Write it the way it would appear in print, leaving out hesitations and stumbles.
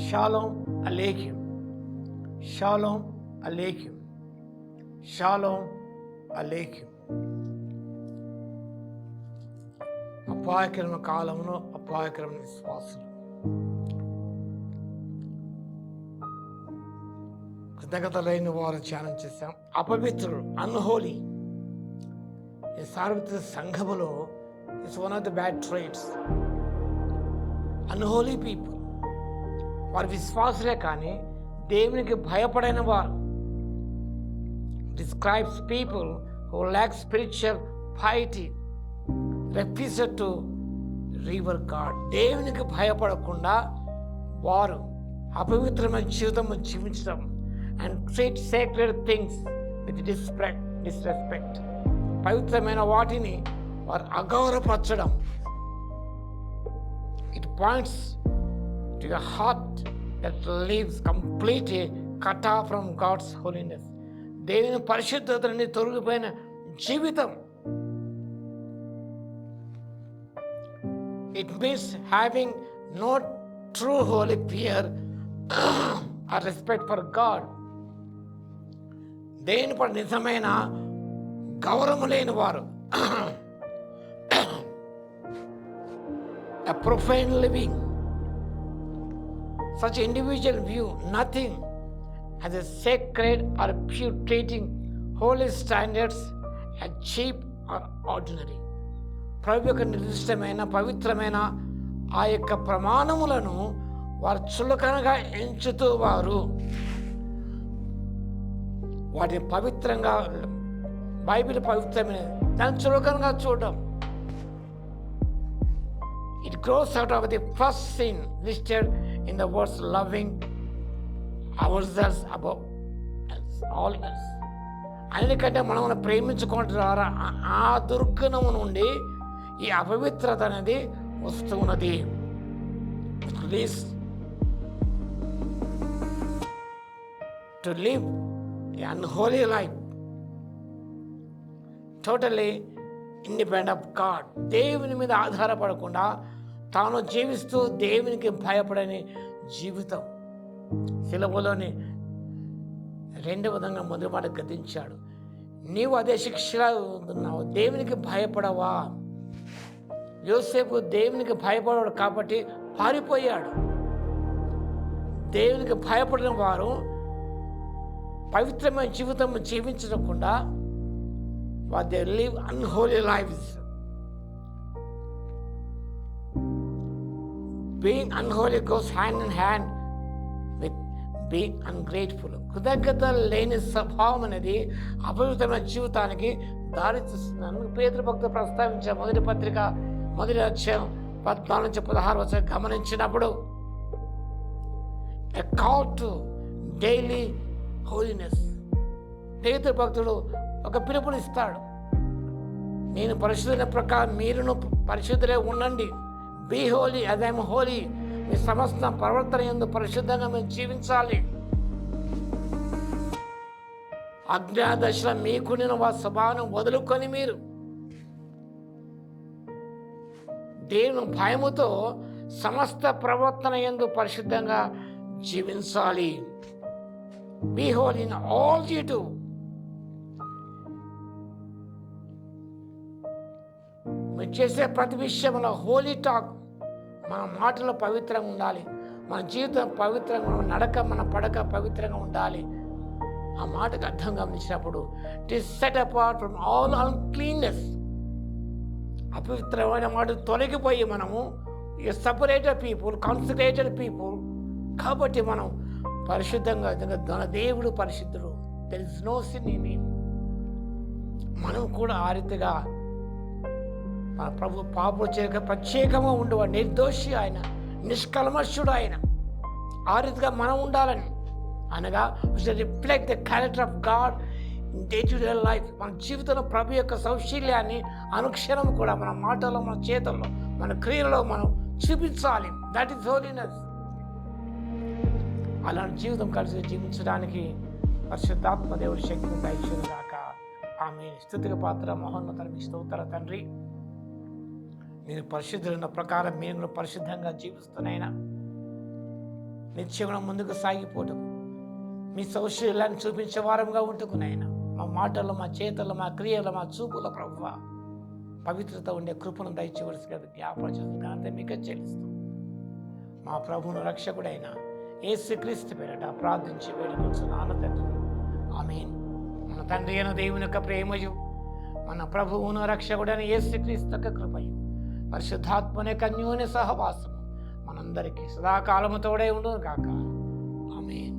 Shalom అలేఖ్యం, షాలోమ్ అలేఖ్యం, షాలోమ్ అలేఖ్యం. అపాయకరమైన కాలంలో అపాయకరమైన విశ్వాసులు. కృతజ్ఞత లేని వారు ధ్యానం చేశాం. అపవిత్రులు, అన్హోలీ. ఈ సార్వత్రిక సంఘములో it's one of the bad traits. Unholy people. వారు విశ్వాసులే కానీ దేవునికి భయపడైన వారు. Describes people who lack spiritual piety, refuse to revere God. దేవునికి భయపడకుండా వారు అపవిత్రమైన జీవితం జీవించడం and treat sacred things with disrespect. పవిత్రమైన వాటిని వారు అగౌరవపరచడం. It points to a heart that lives completely cut off from God's holiness. దేవుని పరిశుద్ధత నుండి తొలగిపోయిన జీవితం. It means having no true holy fear or respect for God. దేవుని పట్ల నిజమైన గౌరవం లేని వారు. A profane living. Such individual view nothing as a sacred or pure, treating holy standards as cheap or ordinary. ప్రభు యొక్క నిర్దిష్టమైన పవిత్రమైన ఆ యొక్క ప్రమాణములను వారు చులకనగా ఎంచుతూ వారు వాటిని పవిత్రంగా, బైబిల్ పవిత్రమైన దాన్ని చులకనగా చూడడం. It grows out of the first sin listed in the words loving ourselves above all else. అందుకంటే మనం ప్రేమించుకుంటారా ఆ దుర్గుణము నుండి ఈ అపవిత్రత అనేది వస్తూ ఉన్నది. To live an unholy life totally independent of God. దేవుని మీద ఆధారపడకుండా తాను జీవిస్తూ దేవునికి భయపడని జీవితం. సిలువలోని రెండవ విధంగా మొదటి మాట గతించాడు. నీవు అదే శిక్షలా ఉన్నావు, దేవునికి భయపడవా? యోసేపు దేవునికి భయపడాడు కాబట్టి పారిపోయాడు. దేవునికి భయపడిన వారు పవిత్రమైన జీవితం జీవించకుండా what they live unholy lives. Being unholy goes hand in hand with being ungrateful. కృతజ్ఞత లేని స్వభావం అనేది అపవిత్రమైన జీవితానికి దారి తీస్తున్నాను. పేతురు భక్తుడు ప్రస్తావించే మొదటి పత్రిక 1వ అధ్యాయం 14-16 గమనించినప్పుడు a call to daily holiness. పేతురు భక్తుడు ఒక పిలుపునిస్తాడు. నేను పరిశుద్ధుల ప్రకారం మీరును పరిశుద్ధులే ఉండండి. Be holy as I am holy. మీ సమస్త ప్రవర్తన యందు పరిశుద్ధంగా మీరు జీవించాలి. అజ్ఞాదశలో మీకున్న స్వభావం వదులుకొని మీరు దేవుని భయముతో సమస్త ప్రవర్తన యందు పరిశుద్ధంగా జీవించాలి. Be holy in all you do. మీరు చేసే ప్రతి విషయంలో హోలీ టాక్. మన మాటలు పవిత్రంగా ఉండాలి, మన జీవితం పవిత్రంగా, మన నడక మన పడక పవిత్రంగా ఉండాలి. ఆ మాటకు అర్థం గమనించినప్పుడు it is set apart from all uncleanness. అపవిత్రమైన మాట తొలగిపోయి మనము సపరేటెడ్ పీపుల్, కాన్సన్ట్రేటెడ్ పీపుల్. కాబట్టి మనం పరిశుద్ధంగా, మన దేవుడు పరిశుద్ధుడు. There is no sin in him. మనం కూడా ఆ రీతిగా మన ప్రభు పాపం చేయక ప్రత్యేకంగా ఉండేవాడు, నిర్దోషి ఆయన, నిష్కల్మషుడు ఆయన. ఆ రీతిగా మనం ఉండాలని అనగా reflect the character of God in day to day life. మన జీవితంలో ప్రభు యొక్క సౌశీల్యాన్ని అనుక్షణం కూడా మన మాటల్లో, మన చేతుల్లో, మన క్రియలలో మనం చూపించాలి. That is holiness. అలాంటి జీవితం కలిసి జీవించడానికి పరిశుద్ధాత్మ దేవుడి శక్తిని దయచేయను గాక. ఆమేన్. స్తుతికి పాత్ర మహోన్నత స్తోత్ర తండ్రి, మీరు పరిశుద్ధులైన ప్రకారం మీరు పరిశుద్ధంగా జీవిస్తున్నైనా నిత్యం ముందుకు సాగిపోవటం, మీ సౌశల్యాన్ని చూపించే వారంగా ఉంటుకునైనా మా మాటల్లో, మా చేతల్లో, మా క్రియల్లో, మా చూపుల ప్రభువా పవిత్రత ఉండే కృపను దయచేవలసిగా జ్ఞాపకం చేస్తున్నా మీకు చెల్లిస్తాం. మా ప్రభువును రక్షకుడైన యేసుక్రీస్తు పేరట ప్రార్థించి వేడుకొంచున్నాను తండ్రి. ఆమేన్. మన తండ్రి అయిన దేవుని యొక్క ప్రేమయు, మన ప్రభువును రక్షకుడైన యేసుక్రీస్తు యొక్క కృపయు, పరిశుద్ధాత్మని యొక్క అన్యోన్య సహవాసము మనందరికీ సదాకాలము తోడై ఉండును గాక. ఆమేన్.